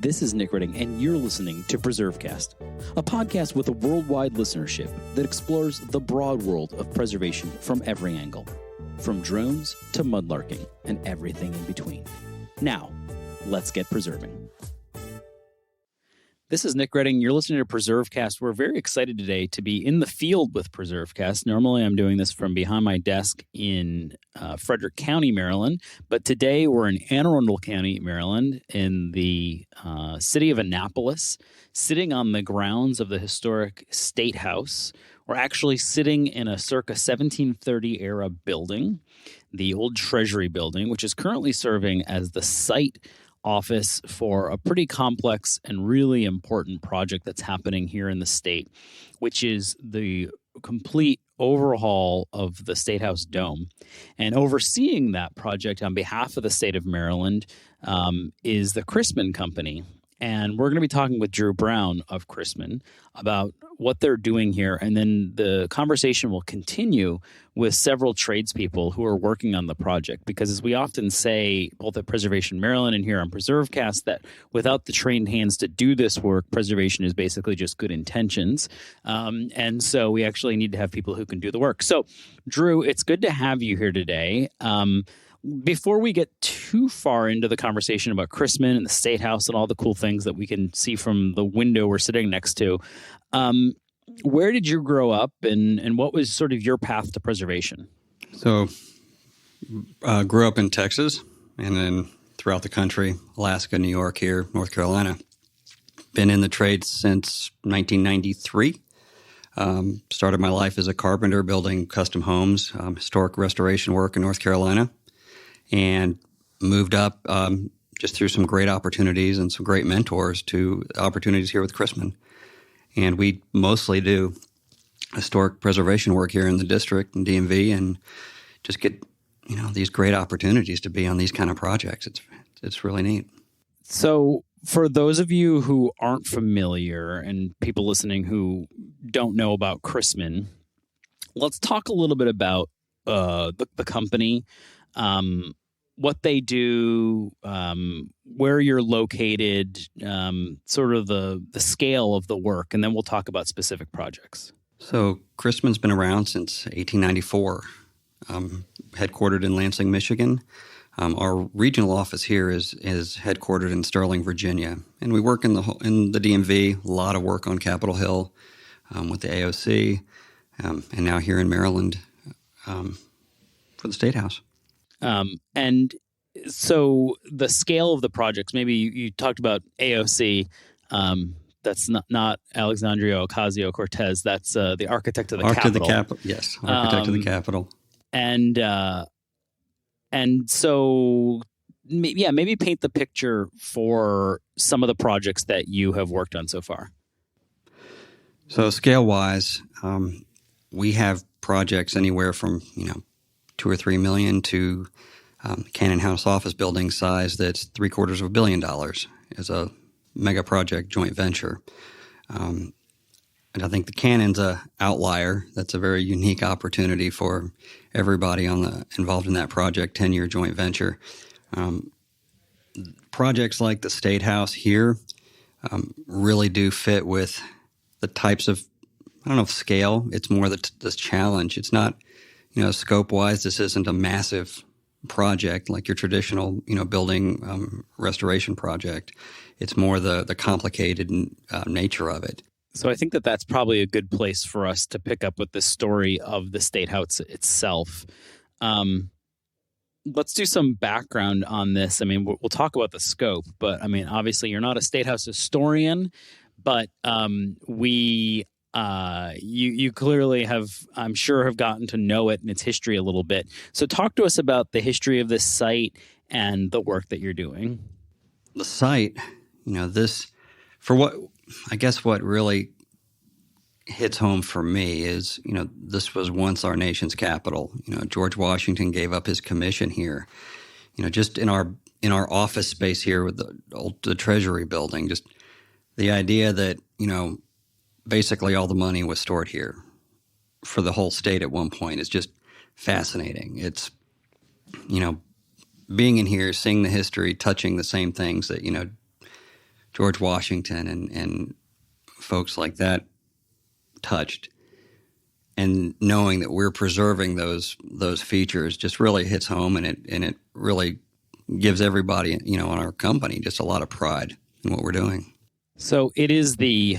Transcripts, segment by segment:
This is Nick Redding, and you're listening to PreserveCast, a podcast with a worldwide listenership that explores the broad world of preservation from every angle, from drones to mudlarking and everything in between. Now, let's get preserving. This is Nick Redding. You're listening to PreserveCast. We're very excited today to be in the field with PreserveCast. Normally, I'm doing this from behind my desk in Frederick County, Maryland. But today, we're in Anne Arundel County, Maryland, in the city of Annapolis, sitting on the grounds of the historic State House. We're actually sitting in a circa 1730-era building, the old Treasury building, which is currently serving as the site office for a pretty complex and really important project that's happening here in the state, which is the complete overhaul of the State House dome. And overseeing that project on behalf of the state of Maryland is the Christman Company. And we're going to be talking with Drew Brown of Christman about what they're doing here. And then the conversation will continue with several tradespeople who are working on the project. Because as we often say, both at Preservation Maryland and here on PreserveCast, that without the trained hands to do this work, preservation is basically just good intentions. And so we actually need to have people who can do the work. So, Drew, it's good to have you here today. Before we get too far into the conversation about Christman and the State House and all the cool things that we can see from the window we're sitting next to, where did you grow up and what was sort of your path to preservation? So, grew up in Texas and then throughout the country, Alaska, New York, here, North Carolina. Been in the trade since 1993. Started my life as a carpenter building custom homes, historic restoration work in North Carolina. And moved up just through some great opportunities and some great mentors to opportunities here with Christman. And we mostly do historic preservation work here in the district and DMV and just get, these great opportunities to be on these kind of projects. It's really neat. So for those of you who aren't familiar and people listening who don't know about Christman, let's talk a little bit about the company, what they do, where you're located, sort of the scale of the work, and then we'll talk about specific projects. So Christman's been around since 1894, headquartered in Lansing, Michigan. Our regional office here is headquartered in Sterling, Virginia, and we work in the DMV. A lot of work on Capitol Hill with the AOC, and now here in Maryland for the State House. And so the scale of the projects, maybe you talked about AOC. That's not Alexandria Ocasio-Cortez. That's the architect of the Capitol. Yes, architect of the Capitol. And so, maybe paint the picture for some of the projects that you have worked on so far. So scale-wise, we have projects anywhere from, $2 or $3 million to Cannon House office building size that's $750 million as a mega project joint venture. And I think the Cannon's a outlier. That's a very unique opportunity for everybody involved in that project, 10-year joint venture. Projects like the State House here really do fit with the types of, I don't know if scale, it's more this challenge. It's not, scope-wise, this isn't a massive project like your traditional, building restoration project. It's more the complicated nature of it. So I think that's probably a good place for us to pick up with the story of the State House itself. Let's do some background on this. I mean, we'll talk about the scope, but I mean, obviously you're not a State House historian, but you clearly have, I'm sure, have gotten to know it and its history a little bit. So talk to us about the history of this site and the work that you're doing. The site, what really hits home for me is, this was once our nation's capital. George Washington gave up his commission here. Just in our office space here with the Treasury building, just the idea that, basically all the money was stored here for the whole state at one point is just fascinating. It's, being in here, seeing the history, touching the same things that, George Washington and folks like that touched. And knowing that we're preserving those features just really hits home, and it really gives everybody, in our company just a lot of pride in what we're doing. So it is the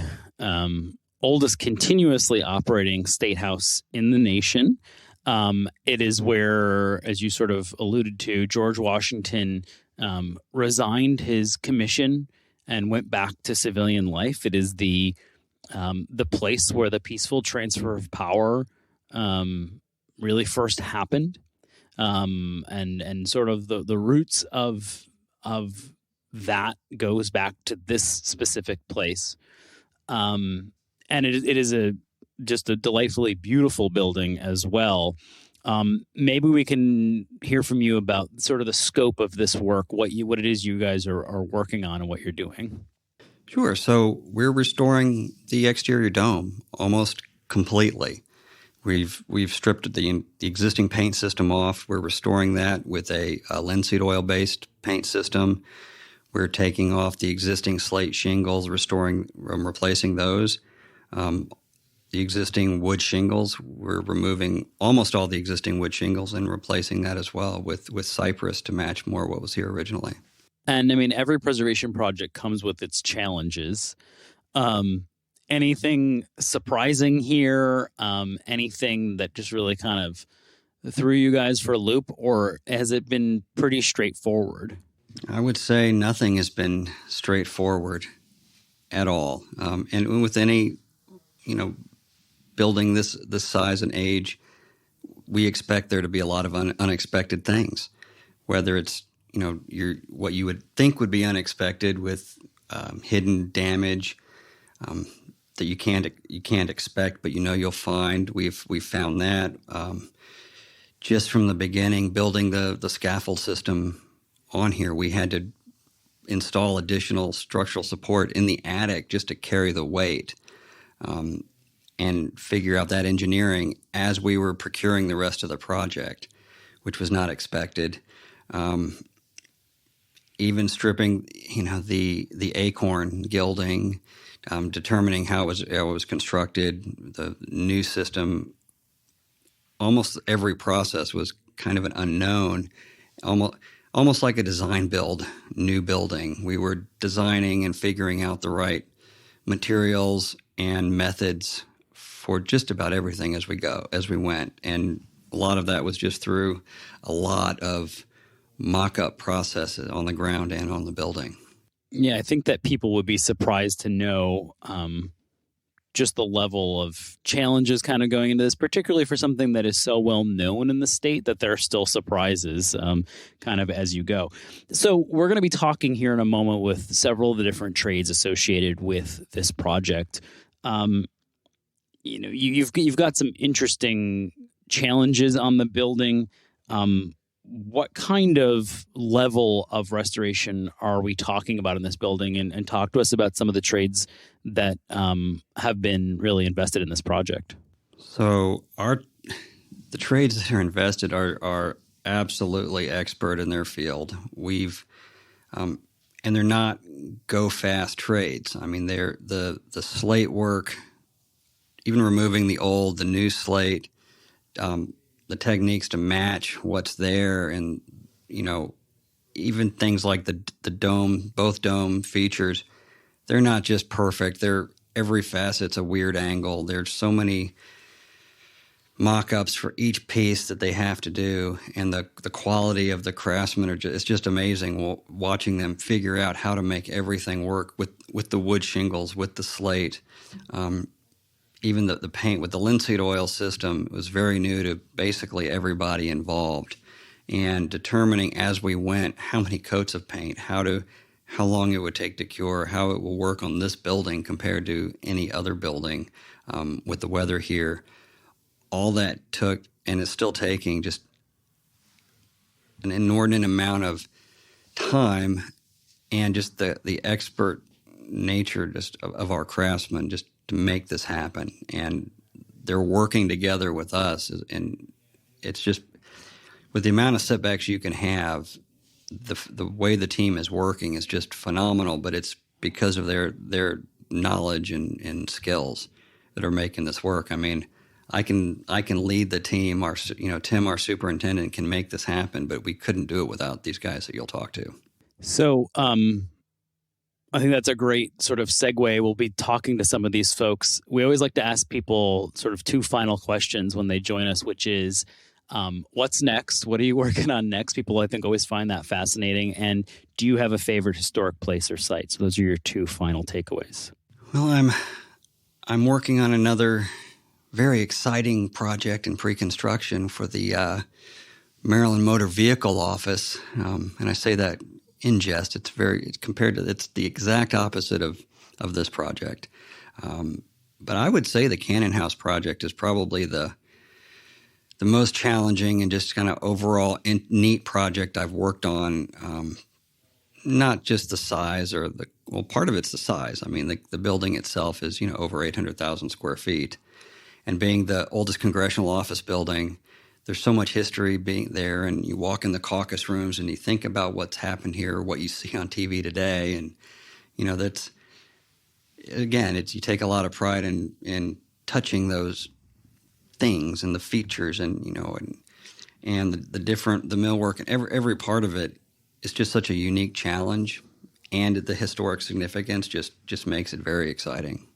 oldest continuously operating state house in the nation. It is where, as you sort of alluded to, George Washington resigned his commission and went back to civilian life. It is the place where the peaceful transfer of power really first happened, and sort of the roots of that goes back to this specific place, and it is just a delightfully beautiful building as well. Maybe we can hear from you about sort of the scope of this work, what it is you guys are working on, and what you're doing. Sure. So we're restoring the exterior dome almost completely. We've stripped the existing paint system off. We're restoring that with a linseed oil-based paint system. We're taking off the existing slate shingles, replacing those. The existing wood shingles, we're removing almost all the existing wood shingles and replacing that as well with cypress to match more what was here originally. And I mean, every preservation project comes with its challenges. Anything surprising here? Anything that just really kind of threw you guys for a loop, or has it been pretty straightforward? I would say nothing has been straightforward at all. And with any, building this size and age, we expect there to be a lot of unexpected things, whether it's what you would think would be unexpected with hidden damage that you can't expect, but you'll find. We've found that just from the beginning, building the scaffold system on here, we had to install additional structural support in the attic just to carry the weight, and figure out that engineering as we were procuring the rest of the project, which was not expected. Even stripping, the acorn gilding, determining how it was constructed, the new system. Almost every process was kind of an unknown, almost like a design build, new building. We were designing and figuring out the right materials and methods for just about everything as we went, and a lot of that was just through a lot of mock-up processes on the ground and on the building. Yeah, I think that people would be surprised to know just the level of challenges kind of going into this, particularly for something that is so well known in the state that there are still surprises kind of as you go. So we're going to be talking here in a moment with several of the different trades associated with this project. You've got some interesting challenges on the building. What kind of level of restoration are we talking about in this building? And talk to us about some of the trades that have been really invested in this project. So the trades that are invested are absolutely expert in their field. And they're not go fast trades. I mean, they're the slate work, even removing the new slate, the techniques to match what's there, and even things like the dome, both dome features, they're not just perfect. Every facet's a weird angle. There's so many mock-ups for each piece that they have to do, and the quality of the craftsmen it's just amazing watching them figure out how to make everything work with the wood shingles, with the slate. Even the paint with the linseed oil system was very new to basically everybody involved, and determining as we went how many coats of paint, how long it would take to cure, how it will work on this building compared to any other building with the weather here. All that took, and is still taking, just an inordinate amount of time, and just the expert nature just of our craftsmen just to make this happen. And they're working together with us, and it's just, with the amount of setbacks you can have, the way the team is working is just phenomenal, but it's because of their knowledge and skills that are making this work. I mean, I can lead the team. Tim, our superintendent, can make this happen, but we couldn't do it without these guys that you'll talk to. So, I think that's a great sort of segue. We'll be talking to some of these folks. We always like to ask people sort of two final questions when they join us, which is, what's next? What are you working on next? People, I think, always find that fascinating. And do you have a favorite historic place or site? So those are your two final takeaways. Well, I'm working on another very exciting project in pre-construction for the Maryland Motor Vehicle Office, and I say that in jest. It's the exact opposite of this project. But I would say the Cannon House project is probably the most challenging and just kind of overall neat project I've worked on. Not just the size part of it's the size. I mean, the building itself is, over 800,000 square feet. And being the oldest congressional office building, there's so much history being there, and you walk in the caucus rooms and you think about what's happened here, what you see on TV today, and that's again, you take a lot of pride in touching those things and the features, and the millwork and every part of it is just such a unique challenge, and the historic significance just makes it very exciting.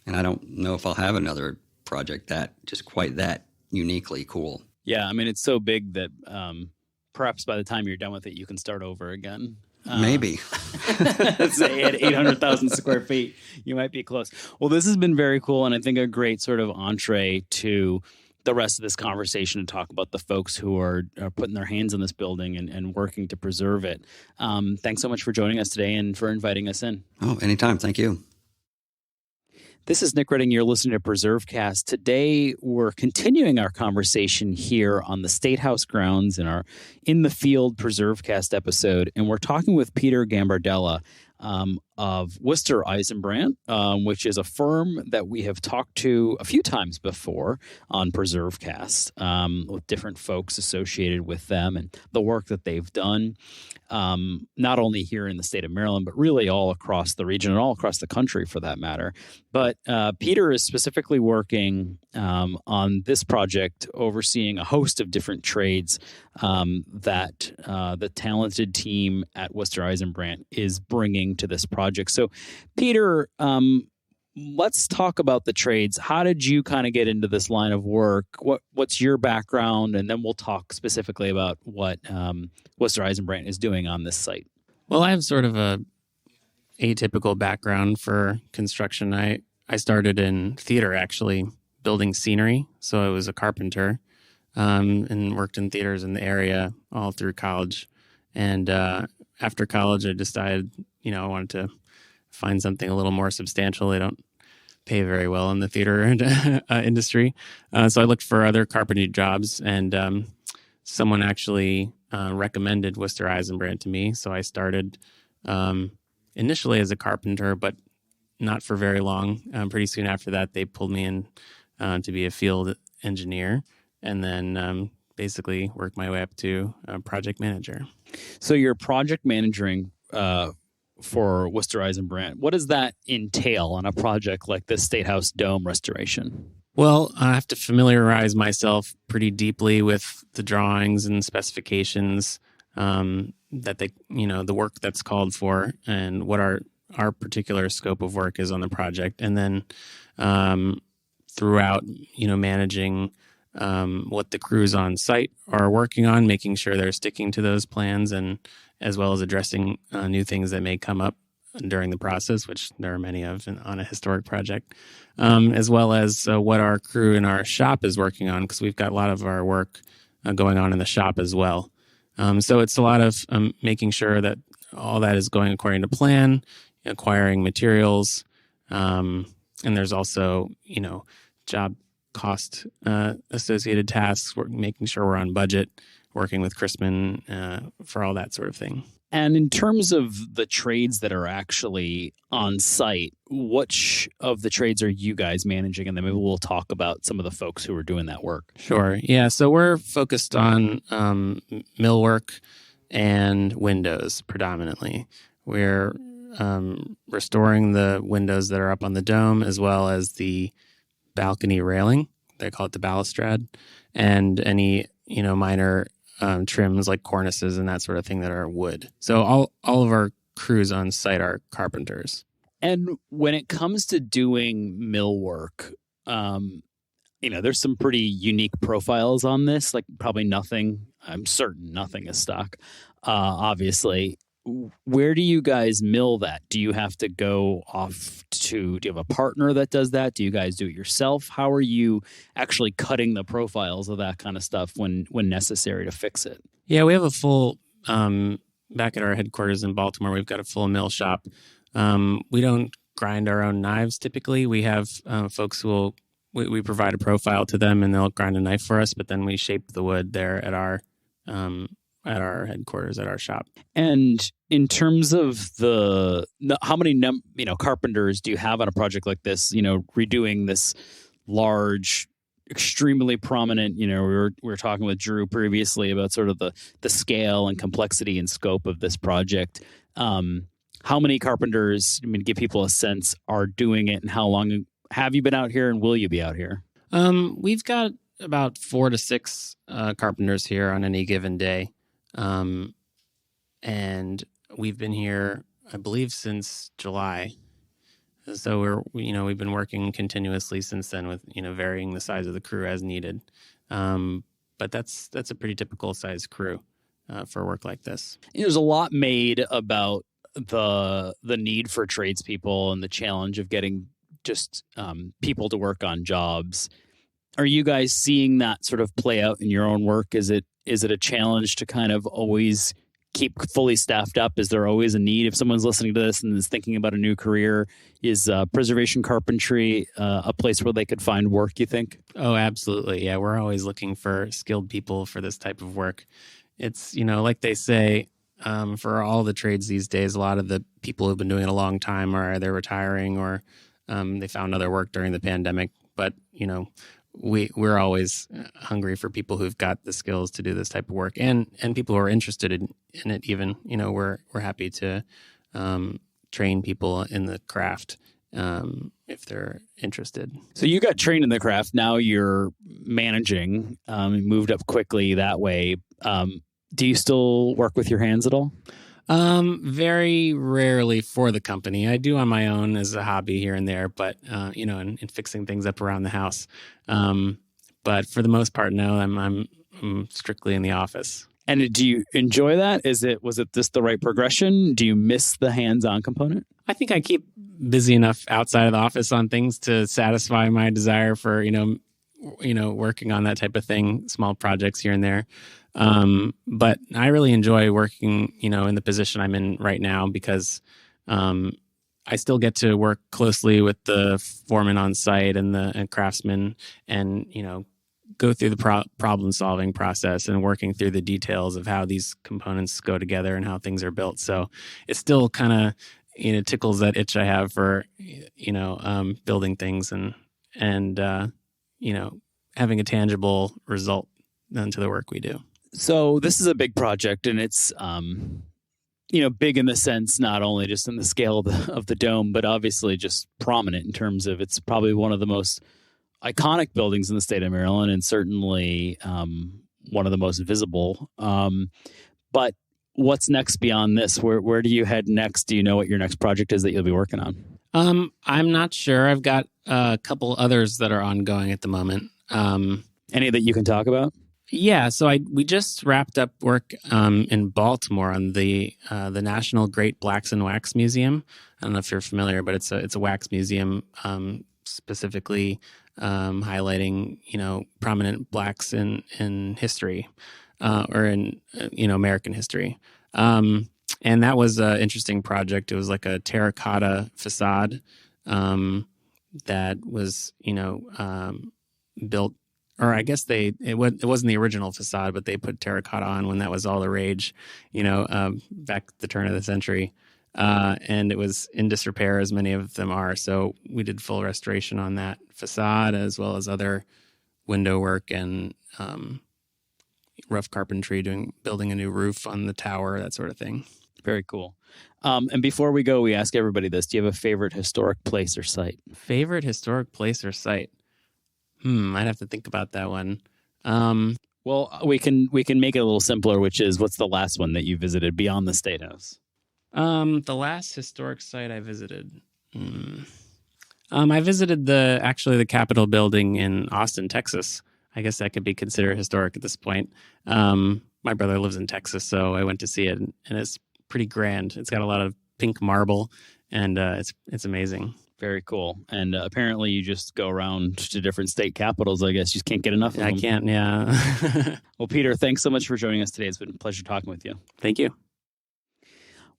And I don't know if I'll have another project that just quite that uniquely cool. Yeah, I mean, it's so big that perhaps by the time you're done with it, you can start over again. Maybe. Say at 800,000 square feet, you might be close. Well, this has been very cool, and I think a great sort of entree to the rest of this conversation to talk about the folks who are putting their hands on this building and working to preserve it. Thanks so much for joining us today and for inviting us in. Oh, anytime. Thank you. This is Nick Redding. You're listening to PreserveCast. Today, we're continuing our conversation here on the State House grounds in our In the Field PreserveCast episode, and we're talking with Peter Gambardella of Worcester Eisenbrandt, which is a firm that we have talked to a few times before on PreserveCast, with different folks associated with them and the work that they've done, not only here in the state of Maryland, but really all across the region and all across the country for that matter. But Peter is specifically working on this project, overseeing a host of different trades that the talented team at Worcester Eisenbrandt is bringing to this project. So, Peter, let's talk about the trades. How did you kind of get into this line of work? What's your background? And then we'll talk specifically about what Worcester Eisenbrandt is doing on this site. Well, I have sort of a atypical background for construction. I started in theater, actually, building scenery. So I was a carpenter and worked in theaters in the area all through college. And after college, I decided, I wanted to find something a little more substantial. They don't pay very well in the theater industry. So I looked for other carpentry jobs, and someone actually recommended Worcester Eisenbrandt to me. So I started initially as a carpenter, but not for very long. Pretty soon after that, they pulled me in to be a field engineer, and then basically worked my way up to project manager. So you're project managing for Worcester Eisenbrandt. What does that entail on a project like this State House Dome restoration? Well, I have to familiarize myself pretty deeply with the drawings and specifications that the work that's called for, and what our particular scope of work is on the project. And then throughout, managing what the crews on site are working on, making sure they're sticking to those plans, and as well as addressing new things that may come up during the process, which there are many of on a historic project, as well as what our crew in our shop is working on, because we've got a lot of our work going on in the shop as well. So it's a lot of making sure that all that is going according to plan, acquiring materials, and there's also, job cost associated tasks, making sure we're on budget, working with Christman for all that sort of thing. And in terms of the trades that are actually on site, which of the trades are you guys managing? And then maybe we'll talk about some of the folks who are doing that work. Sure. Yeah. So we're focused on millwork and windows predominantly. We're restoring the windows that are up on the dome, as well as the balcony railing. They call it the balustrade, and any minor trims like cornices and that sort of thing that are wood. So all of our crews on site are carpenters. And when it comes to doing millwork, there's some pretty unique profiles on this. Like probably nothing. I'm certain nothing is stock. Obviously, where do you guys mill that? Do you have to go off to? Do you have a partner that does that? Do you guys do it yourself? How are you actually cutting the profiles of that kind of stuff when necessary to fix it? Yeah, we have a full back at our headquarters in Baltimore. We've got a full mill shop. We don't grind our own knives typically. We have folks who we provide a profile to them and they'll grind a knife for us, but then we shape the wood there at our headquarters, at our shop. And in terms of how many carpenters do you have on a project like this? Redoing this large, extremely prominent. We were talking with Drew previously about sort of the scale and complexity and scope of this project. How many carpenters? Give people a sense are doing it, and how long have you been out here, and will you be out here? We've got about 4 to 6 carpenters here on any given day. And we've been here, I believe, since July. So we've been working continuously since then with, varying the size of the crew as needed. But that's a pretty typical size crew for work like this. There's a lot made about the need for tradespeople and the challenge of getting just people to work on jobs. Are you guys seeing that sort of play out in your own work? Is it a challenge to kind of always keep fully staffed up? Is there always a need? If someone's listening to this and is thinking about a new career, is preservation carpentry a place where they could find work, you think? Oh, absolutely. Yeah, we're always looking for skilled people for this type of work. It's, like they say, for all the trades these days, a lot of the people who've been doing it a long time are either retiring or they found other work during the pandemic. But, we're always hungry for people who've got the skills to do this type of work and people who are interested in it even. We're happy to train people in the craft if they're interested. So you got trained in the craft. Now you're managing, moved up quickly that way. Do you still work with your hands at all? Very rarely for the company. I do on my own as a hobby here and there, but, and fixing things up around the house. But for the most part, no, I'm strictly in the office. And do you enjoy that? Was it just the right progression? Do you miss the hands-on component? I think I keep busy enough outside of the office on things to satisfy my desire for, working on that type of thing, small projects here and there. But I really enjoy working, in the position I'm in right now because I still get to work closely with the foreman on site and the craftsmen and, go through the problem solving process and working through the details of how these components go together and how things are built. So it still kind of, tickles that itch I have for, building things and having a tangible result done to the work we do. So this is a big project, and it's, big in the sense not only just in the scale of the dome, but obviously just prominent in terms of it's probably one of the most iconic buildings in the state of Maryland, and certainly one of the most visible. But what's next beyond this? Where do you head next? Do you know what your next project is that you'll be working on? I'm not sure. I've got a couple others that are ongoing at the moment. Any that you can talk about? Yeah, so we just wrapped up work in Baltimore on the National Great Blacks and Wax Museum. I don't know if you're familiar, but it's a wax museum specifically highlighting prominent blacks in history or in American history. And that was an interesting project. It was like a terracotta facade that was built. Or I guess it wasn't the original facade, but they put terracotta on when that was all the rage, back at the turn of the century. And it was in disrepair, as many of them are. So we did full restoration on that facade, as well as other window work and rough carpentry, building a new roof on the tower, that sort of thing. Very cool. And before we go, we ask everybody this. Do you have a favorite historic place or site? Favorite historic place or site? I'd have to think about that one. Well, we can make it a little simpler, which is, what's the last one that you visited beyond the State House? The last historic site I visited. I visited the Capitol building in Austin, Texas. I guess that could be considered historic at this point. My brother lives in Texas, so I went to see it, and it's pretty grand. It's got a lot of pink marble, and it's amazing. Very cool. And apparently you just go around to different state capitals, I guess. You just can't get enough of them. I can't, yeah. Well, Peter, thanks so much for joining us today. It's been a pleasure talking with you. Thank you.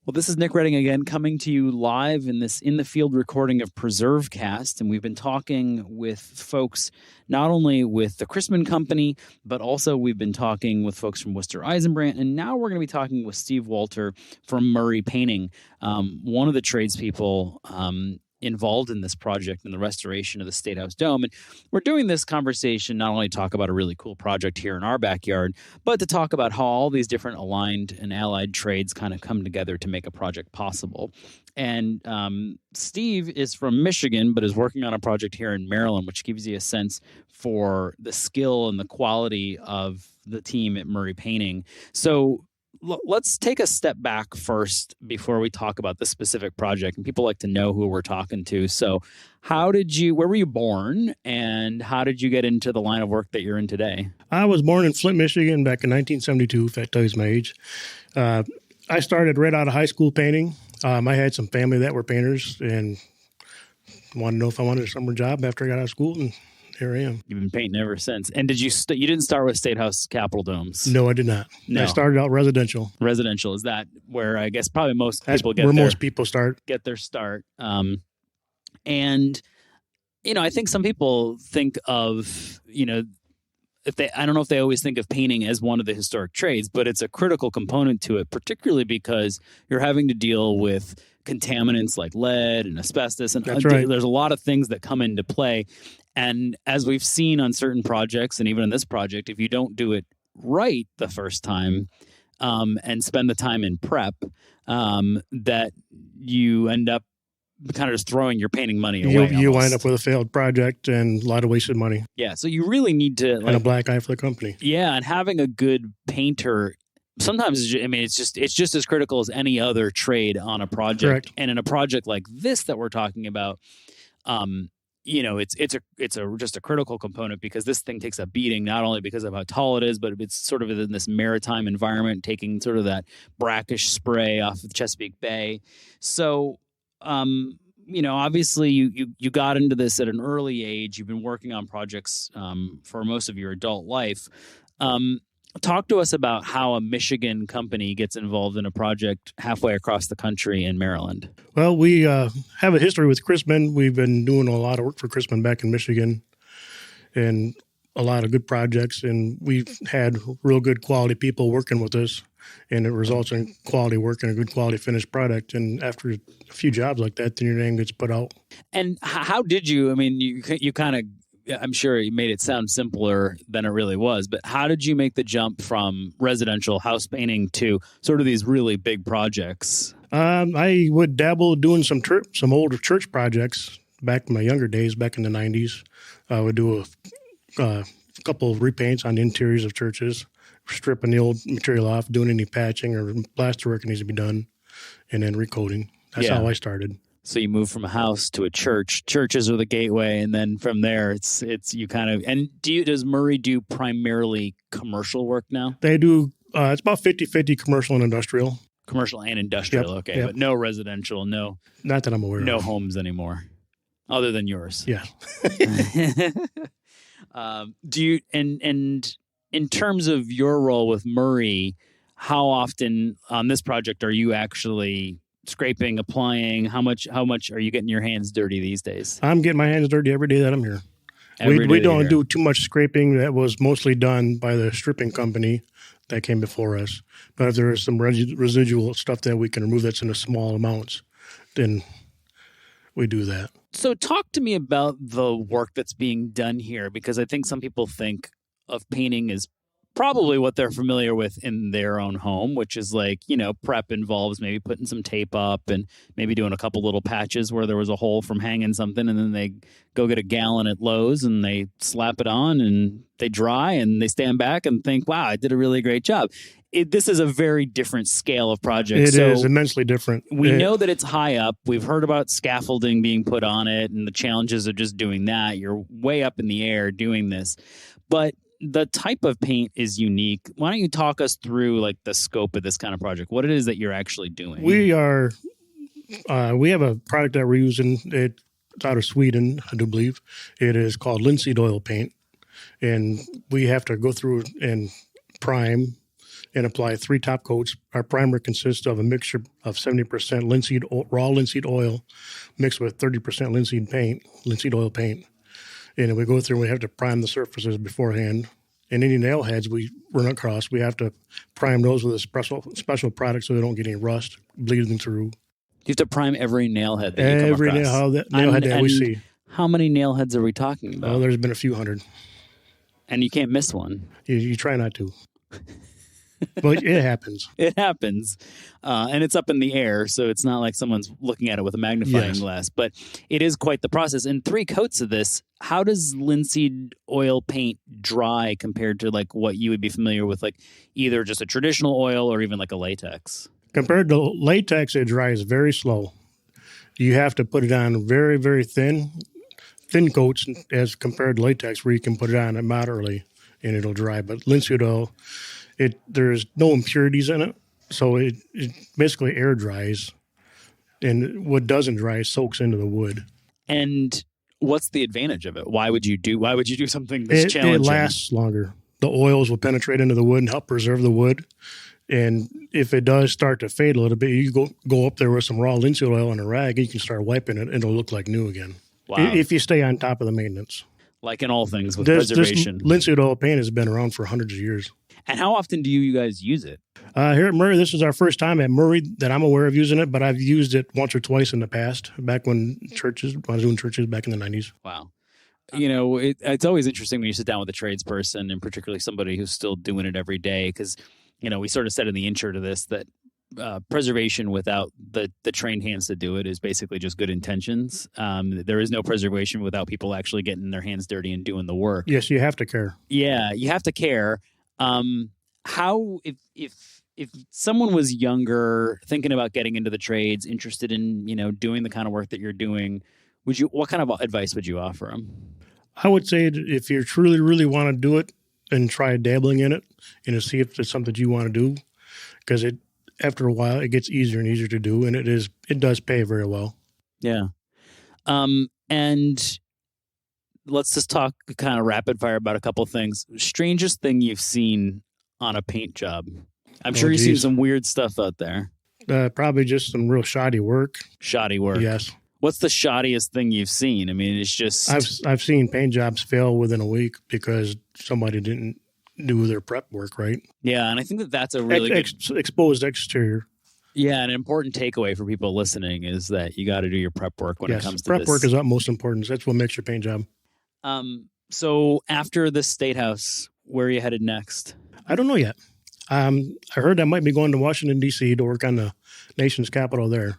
Well, this is Nick Redding again, coming to you live in this in-the-field recording of PreserveCast, and we've been talking with folks not only with the Christman Company, but also we've been talking with folks from Worcester Eisenbrandt, and now we're going to be talking with Steve Walter from Murray Painting, one of the tradespeople involved in this project and the restoration of the State House Dome. And we're doing this conversation not only to talk about a really cool project here in our backyard, but to talk about how all these different aligned and allied trades kind of come together to make a project possible. And Steve is from Michigan, but is working on a project here in Maryland, which gives you a sense for the skill and the quality of the team at Murray Painting. So let's take a step back first before we talk about the specific project. And people like to know who we're talking to. So where were you born, and how did you get into the line of work that you're in today? I was born in Flint, Michigan back in 1972, if that tells you my age. I started right out of high school painting. I had some family that were painters and wanted to know if I wanted a summer job after I got out of school, and here I am. You've been painting ever since. And did you didn't start with State House Capitol domes? No, I did not. No. I started out residential. Residential, is that where I guess probably most people get their start? And I think some people think of I don't know if they always think of painting as one of the historic trades, but it's a critical component to it, particularly because you're having to deal with contaminants like lead and asbestos, and That's right. There's a lot of things that come into play. And as we've seen on certain projects, and even in this project, if you don't do it right the first time and spend the time in prep, that you end up kind of just throwing your painting money away. You wind up with a failed project and a lot of wasted money. Yeah, so you really need to and a black eye for the company. Yeah, and having a good painter sometimes, it's just as critical as any other trade on a project. Correct. And in a project like this that we're talking about, it's just a critical component, because this thing takes a beating, not only because of how tall it is, but it's sort of in this maritime environment, taking sort of that brackish spray off of Chesapeake Bay. So, obviously you got into this at an early age. You've been working on projects for most of your adult life. Talk to us about how a Michigan company gets involved in a project halfway across the country in Maryland. Well, we have a history with Christman. We've been doing a lot of work for Christman back in Michigan, and a lot of good projects. And we've had real good quality people working with us, and it results in quality work and a good quality finished product. And after a few jobs like that, then your name gets put out. And how did you? You kind of. I'm sure you made it sound simpler than it really was, but how did you make the jump from residential house painting to sort of these really big projects? I would dabble doing some older church projects back in my younger days, back in the 90s. I would do a couple of repaints on the interiors of churches, stripping the old material off, doing any patching or plaster work that needs to be done, and then recoating. That's how I started. So you move from a house to a church. Churches are the gateway, and then from there, it's you kind of. And does Murray do primarily commercial work now? They do. It's about 50-50 commercial and industrial. Commercial and industrial, Yep, okay, yep. But no residential, no. Not that I'm aware of. No homes anymore, other than yours. Yeah. Do you and in terms of your role with Murray, how often on this project are you actually scraping, applying? How much are you getting your hands dirty these days? I'm getting my hands dirty every day that I'm here. We don't do too much scraping. That was mostly done by the stripping company that came before us. But if there is some residual stuff that we can remove that's in a small amounts, then we do that. So talk to me about the work that's being done here, because I think some people think of painting as probably what they're familiar with in their own home, which is like, prep involves maybe putting some tape up and maybe doing a couple little patches where there was a hole from hanging something, and then they go get a gallon at Lowe's and they slap it on and they dry and they stand back and think, wow, I did a really great job. This is a very different scale of project. It is immensely different. We know that it's high up. We've heard about scaffolding being put on it and the challenges of just doing that. You're way up in the air doing this. But the type of paint is unique. Why don't you talk us through like the scope of this kind of project, what it is that you're actually doing? We have a product that we're using. It's out of Sweden, I do believe. It is called linseed oil paint. And we have to go through and prime and apply 3 top coats. Our primer consists of a mixture of 70% raw linseed oil mixed with 30% linseed oil paint. And we go through and we have to prime the surfaces beforehand. And any nail heads we run across, we have to prime those with a special product so they don't get any rust bleeding through. You have to prime every nail head that you come across. Every nail head that we see. How many nail heads are we talking about? Oh, there's been a few hundred. And you can't miss one. You try not to. But it happens. It happens. And it's up in the air, so it's not like someone's looking at it with a magnifying glass. But it is quite the process. And 3 coats of this, how does linseed oil paint dry compared to like what you would be familiar with, like either just a traditional oil or even like a latex? Compared to latex, it dries very slow. You have to put it on very, very thin coats as compared to latex, where you can put it on moderately and it'll dry. But linseed oil, there's no impurities in it, so it basically air dries, and what doesn't dry soaks into the wood. And what's the advantage of it? Why would you do something this challenging? It lasts longer. The oils will penetrate into the wood and help preserve the wood. And if it does start to fade a little bit, you go up there with some raw linseed oil and a rag, and you can start wiping it, and it'll look like new again. Wow. If you stay on top of the maintenance. Like in all things with preservation. Linseed oil paint has been around for hundreds of years. And how often do you guys use it? Here at Murray, this is our first time at Murray that I'm aware of using it, but I've used it once or twice in the past, back when I was doing churches back in the 90s. Wow. It's always interesting when you sit down with a tradesperson, and particularly somebody who's still doing it every day, because, we sort of said in the intro to this that preservation without the trained hands to do it is basically just good intentions. There is no preservation without people actually getting their hands dirty and doing the work. Yes, you have to care. Yeah, you have to care. How if someone was younger, thinking about getting into the trades, interested in doing the kind of work that you're doing, what kind of advice would you offer them? I would say that if you truly, really want to do it, then try dabbling in it and to see if it's something you want to do, because after a while it gets easier and easier to do, and it does pay very well. Yeah. And let's just talk kind of rapid fire about a couple things. Strangest thing you've seen on a paint job? I'm sure you've seen some weird stuff out there. Probably just some real shoddy work. Shoddy work. Yes. What's the shoddiest thing you've seen? I mean, it's just... I've seen paint jobs fail within a week because somebody didn't do their prep work right. Yeah, and I think that's a really good... Exposed exterior. Yeah, an important takeaway for people listening is that you got to do your prep work when it comes to prep this. Prep work is utmost importance. That's what makes your paint job. So after the State House, where are you headed next? I don't know yet. I heard I might be going to Washington, D.C. to work on the nation's capital there.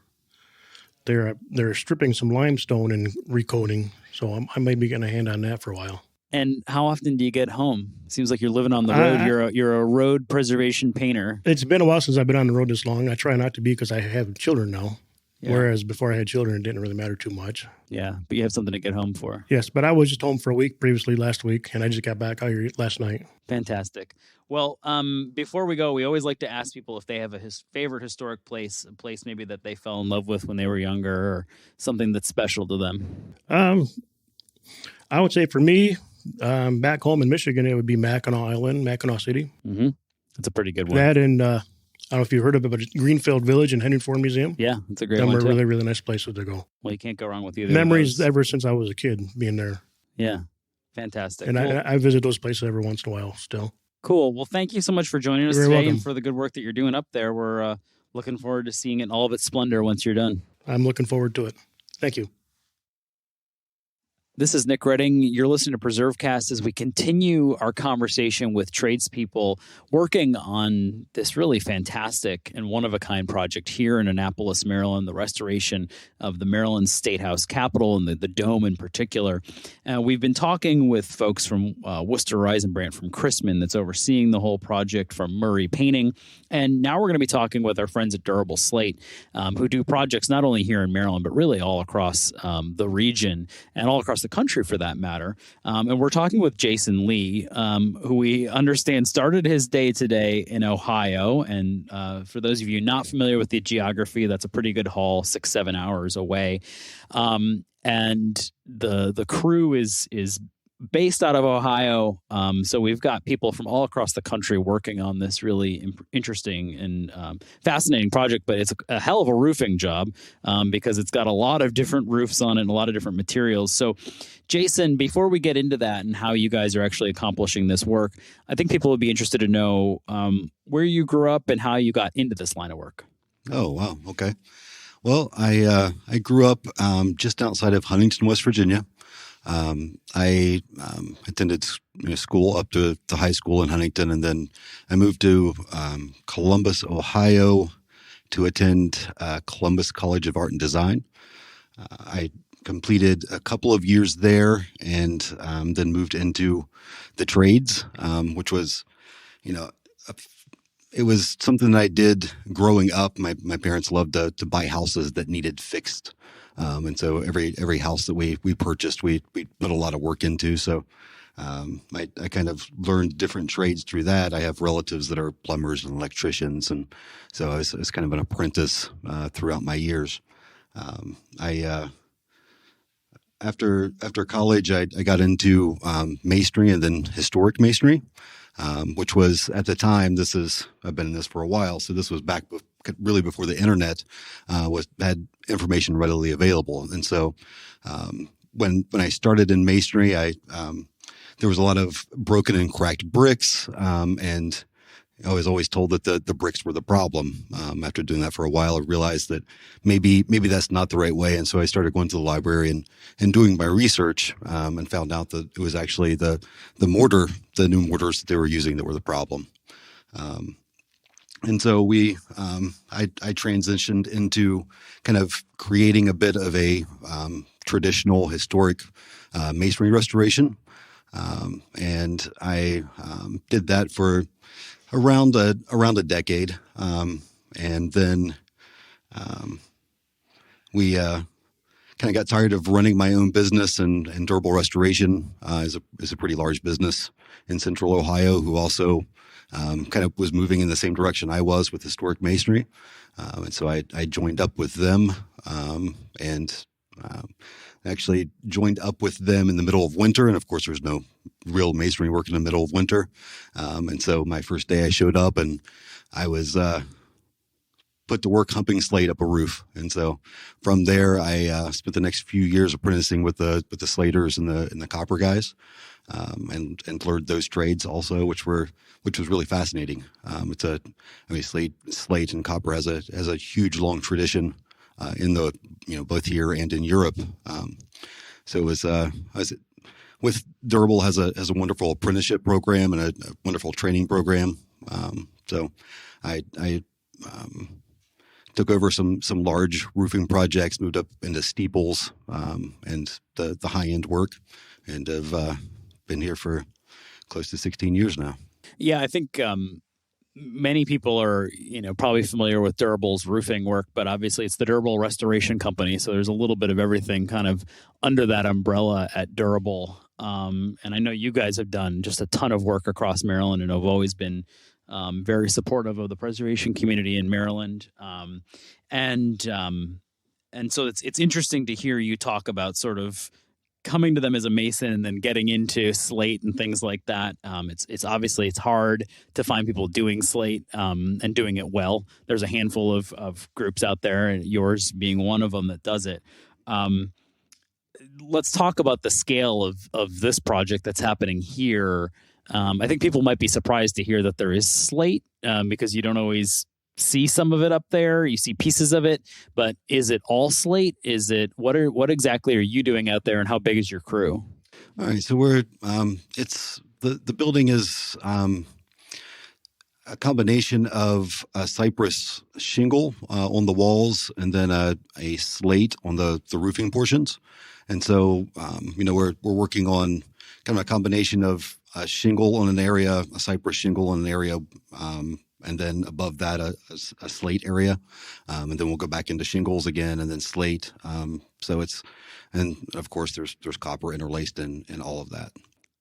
They're stripping some limestone and recoating, so I may be getting a hand on that for a while. And how often do you get home? Seems like you're living on the road. You're a road preservation painter. It's been a while since I've been on the road this long. I try not to be because I have children now. Yeah. Whereas before I had children, it didn't really matter too much. Yeah, but you have something to get home for. Yes, but I was just home for a week previously last week, and I just got back out here last night. Fantastic. Well, before we go, we always like to ask people if they have a favorite historic place, a place maybe that they fell in love with when they were younger, or something that's special to them. I would say for me, back home in Michigan, it would be Mackinac Island, Mackinac City. Mm-hmm. That's a pretty good one. That and I don't know if you've heard of it, but Greenfield Village and Henry Ford Museum. Yeah, it's a great one. Them are really, really nice places to go. Well, you can't go wrong with either. Memories ever since I was a kid being there. Yeah, fantastic. And cool. I visit those places every once in a while still. Cool. Well, thank you so much for joining us You're today welcome. and for the good work that you're doing up there. We're looking forward to seeing it in all of its splendor once you're done. I'm looking forward to it. Thank you. This is Nick Redding. You're listening to PreserveCast as we continue our conversation with tradespeople working on this really fantastic and one-of-a-kind project here in Annapolis, Maryland, the restoration of the Maryland State House Capitol and the dome in particular. We've been talking with folks from Worcester Eisenbrandt from Christman that's overseeing the whole project, from Murray Painting. And now we're going to be talking with our friends at Durable Slate, who do projects not only here in Maryland, but really all across the region and all across the country for that matter. And we're talking with Jason Lee, who we understand started his day today in Ohio. And for those of you not familiar with the geography, that's a pretty good haul, 6-7 hours away. And the crew is based out of Ohio. So we've got people from all across the country working on this really interesting and fascinating project, but it's a hell of a roofing job because it's got a lot of different roofs on it and a lot of different materials. So Jason, before we get into that and how you guys are actually accomplishing this work, I think people would be interested to know where you grew up and how you got into this line of work. Oh, wow. Okay. Well, I grew up just outside of Huntington, West Virginia. I attended school up to high school in Huntington, and then I moved to Columbus, Ohio, to attend Columbus College of Art and Design. I completed a couple of years there, and then moved into the trades, which was, it was something that I did growing up. My parents loved to buy houses that needed fixed. And so every house that we purchased, we put a lot of work into. So I kind of learned different trades through that. I have relatives that are plumbers and electricians, and so I was kind of an apprentice throughout my years. After college, I got into masonry and then historic masonry, which was at the time. I've been in this for a while, so this was back really before the internet had information readily available. And so when I started in masonry, there was a lot of broken and cracked bricks, and I was always told that the bricks were the problem. After doing that for a while, I realized that maybe that's not the right way. And so I started going to the library and doing my research, and found out that it was actually the mortar, the new mortars that they were using, that were the problem. And so I transitioned into kind of creating a bit of a traditional historic masonry restoration, and I did that for around a decade, and then we kind of got tired of running my own business, and Durable Restoration is a pretty large business in Central Ohio, who also kind of was moving in the same direction I was with historic masonry. And so I joined up with them, and actually joined up with them in the middle of winter. And of course, there's no real masonry work in the middle of winter. And so my first day I showed up, and I was put to work humping slate up a roof. And so from there, I spent the next few years apprenticing with the slaters and the copper guys. And learned those trades also, which was really fascinating. Slate and copper has a huge long tradition in the both here and in Europe. So it was with Durable has a wonderful apprenticeship program and a wonderful training program. So I took over some large roofing projects, moved up into steeples and the high end work, and have been here for close to 16 years now. Yeah, I think many people are, probably familiar with Durable's roofing work, but obviously it's the Durable Restoration Company. So there's a little bit of everything kind of under that umbrella at Durable. And I know you guys have done just a ton of work across Maryland, and have always been very supportive of the preservation community in Maryland. And so it's interesting to hear you talk about sort of coming to them as a mason and then getting into slate and things like that. It's obviously it's hard to find people doing slate and doing it well. There's a handful of groups out there, and yours being one of them that does it. Let's talk about the scale of this project that's happening here. I think people might be surprised to hear that there is slate because you don't always see some of it up there. You see pieces of it, but is it all slate? Is it what exactly are you doing out there, and how big is your crew? All right, so we're it's the building is a combination of a cypress shingle on the walls and then a slate on the roofing portions. And so we're working on kind of a combination of a shingle on an area, a cypress shingle on an area, and then above that a slate area, and then we'll go back into shingles again and then slate. And of course there's copper interlaced in all of that.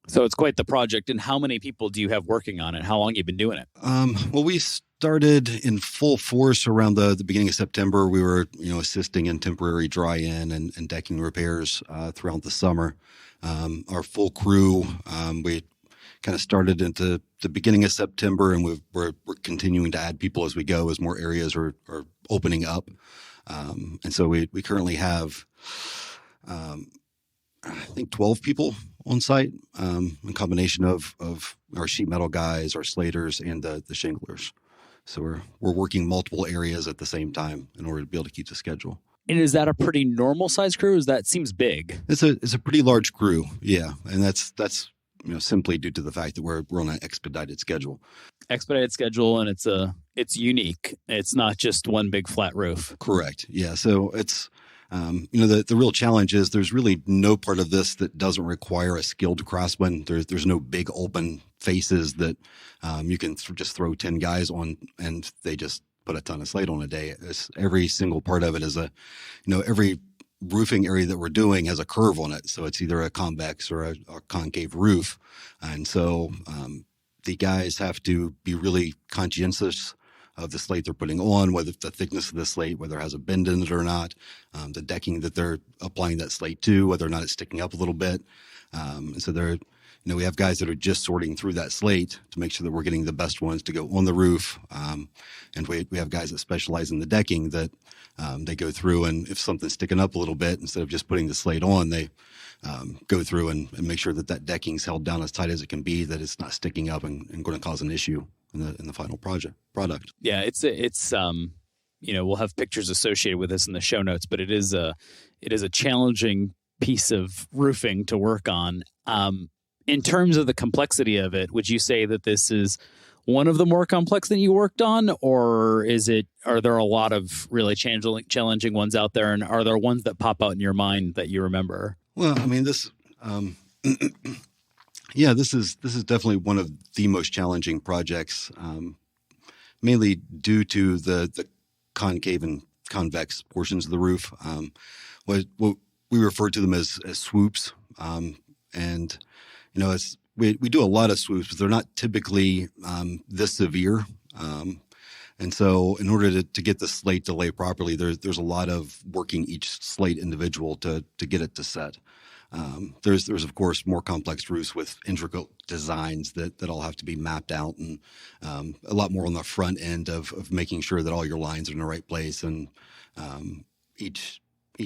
So it's quite the project. And how many people do you have working on it? How long have you been doing it? Well, we started in full force around the beginning of September. We were assisting in temporary dry-in and decking repairs throughout the summer. Our full crew, we kind of started into the beginning of September, and we're continuing to add people as we go, as more areas are opening up. And so we currently have, I think 12 people on site, a combination of our sheet metal guys, our slaters, and the shinglers. So we're working multiple areas at the same time in order to be able to keep the schedule. And is that a pretty normal size crew? That seems big. It's a pretty large crew, yeah, and that's simply due to the fact that we're on an expedited schedule. Expedited schedule, and it's unique. It's not just one big flat roof. Correct. Yeah. So it's the real challenge is there's really no part of this that doesn't require a skilled craftsman. There's no big open faces that you can just throw 10 guys on and they just put a ton of slate on a day. Every single part of it is every roofing area that we're doing has a curve on it. So it's either a convex or a concave roof. And so the guys have to be really conscientious of the slate they're putting on, whether the thickness of the slate, whether it has a bend in it or not, the decking that they're applying that slate to, whether or not it's sticking up a little bit. And so we have guys that are just sorting through that slate to make sure that we're getting the best ones to go on the roof. And we have guys that specialize in the decking that they go through, and if something's sticking up a little bit, instead of just putting the slate on, they go through and make sure that decking's held down as tight as it can be, that it's not sticking up and going to cause an issue in the final product. Yeah, it's we'll have pictures associated with this in the show notes, but it is a challenging piece of roofing to work on. In terms of the complexity of it, would you say that this is one of the more complex that you worked on, or are there a lot of really challenging ones out there, and are there ones that pop out in your mind that you remember? Well, I mean, this is definitely one of the most challenging projects, mainly due to the concave and convex portions of the roof. What we refer to them as swoops, and we do a lot of swoops, but they're not typically this severe. And so in order to get the slate to lay properly, there's a lot of working each slate individual to get it to set. There's of course more complex roofs with intricate designs that all have to be mapped out, and a lot more on the front end of making sure that all your lines are in the right place, and each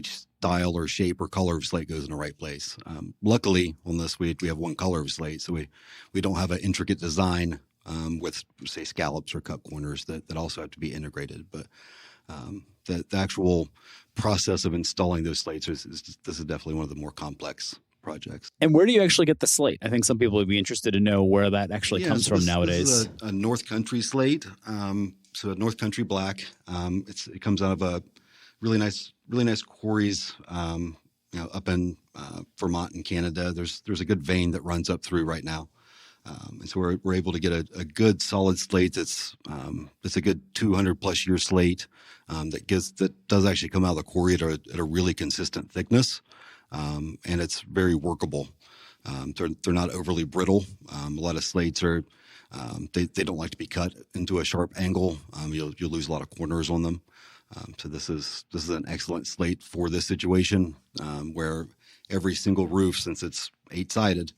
style or shape or color of slate goes in the right place. Luckily on this we have one color of slate, so we don't have an intricate design with, say, scallops or cut corners that also have to be integrated. But the actual process of installing those slates this is definitely one of the more complex projects. And where do you actually get the slate? I think some people would be interested to know where that actually comes from nowadays. This is a North Country slate, so a North Country black. It comes out of a really nice quarries, up in Vermont and Canada. There's a good vein that runs up through right now. And so we're able to get a good solid slate that's a good 200 plus year slate that does actually come out of the quarry at a really consistent thickness, and it's very workable. They're not overly brittle. A lot of slates are they don't like to be cut into a sharp angle. You'll lose a lot of corners on them. So this is an excellent slate for this situation, where every single roof, since it's 8-sided.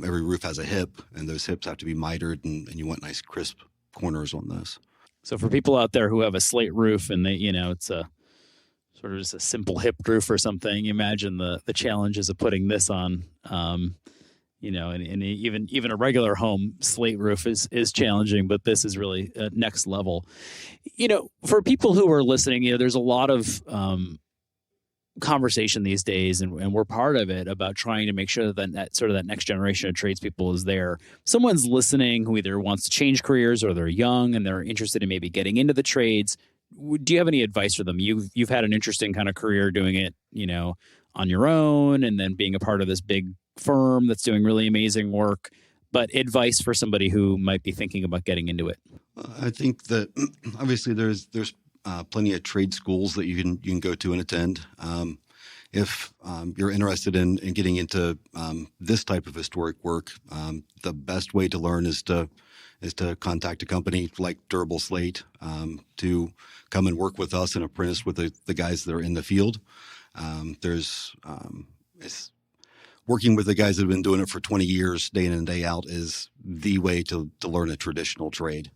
Every roof has a hip, and those hips have to be mitered, and you want nice crisp corners on this. So for people out there who have a slate roof and they, it's a sort of just a simple hip roof or something, imagine the challenges of putting this on. and even a regular home slate roof is challenging, but this is really next level. For people who are listening, there's a lot of conversation these days, and we're part of it, about trying to make sure that sort of that next generation of tradespeople is there. Someone's listening who either wants to change careers or they're young and they're interested in maybe getting into the trades. Do you have any advice for them? You've had an interesting kind of career doing it, on your own, and then being a part of this big firm that's doing really amazing work. But advice for somebody who might be thinking about getting into it. I think that obviously there's plenty of trade schools that you can go to and attend. If you're interested in getting into this type of historic work, the best way to learn is to contact a company like Durable Slate to come and work with us and apprentice with the guys that are in the field. It's working with the guys that have been doing it for 20 years, day in and day out, is the way to learn a traditional trade.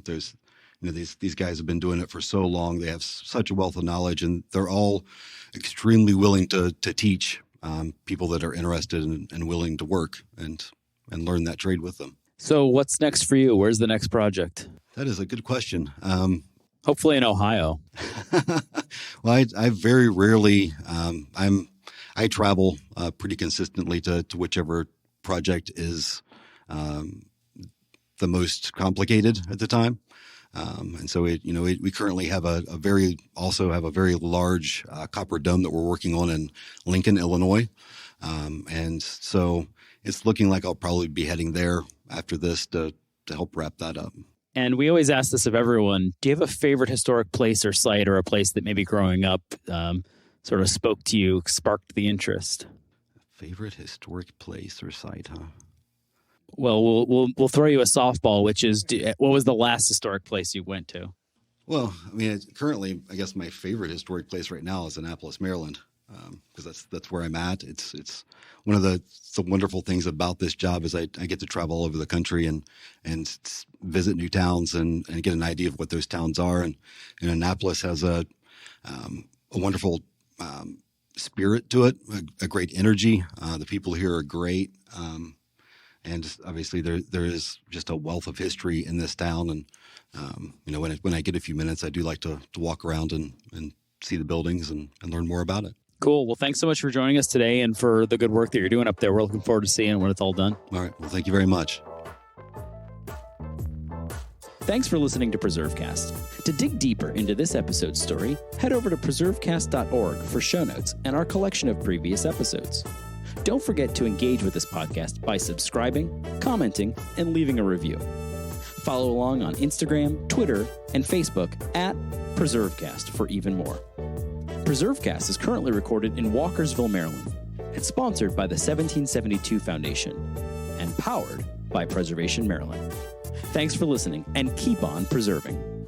These guys have been doing it for so long. They have such a wealth of knowledge, and they're all extremely willing to teach people that are interested and willing to work and learn that trade with them. So what's next for you? Where's the next project? That is a good question. Hopefully in Ohio. Well, I very rarely, I travel pretty consistently to whichever project is the most complicated at the time. And so we currently have a very large copper dome that we're working on in Lincoln, Illinois. And so it's looking like I'll probably be heading there after this to help wrap that up. And we always ask this of everyone. Do you have a favorite historic place or site, or a place that maybe growing up sort of spoke to you, sparked the interest? Favorite historic place or site, huh? Well, we'll throw you a softball, which is, what was the last historic place you went to? Well, I mean, currently, I guess my favorite historic place right now is Annapolis, Maryland, because that's where I'm at. It's one of the wonderful things about this job is I get to travel all over the country and visit new towns and get an idea of what those towns are. And Annapolis has a wonderful spirit to it, a great energy. The people here are great. And obviously there is just a wealth of history in this town. And, when I get a few minutes, I do like to walk around and see the buildings and learn more about it. Cool. Well, thanks so much for joining us today and for the good work that you're doing up there. We're looking forward to seeing when it's all done. All right. Well, thank you very much. Thanks for listening to PreserveCast. To dig deeper into this episode's story, head over to preservecast.org for show notes and our collection of previous episodes. Don't forget to engage with this podcast by subscribing, commenting, and leaving a review. Follow along on Instagram, Twitter, and Facebook at PreserveCast for even more. PreserveCast is currently recorded in Walkersville, Maryland. It's sponsored by the 1772 Foundation and powered by Preservation Maryland. Thanks for listening, and keep on preserving.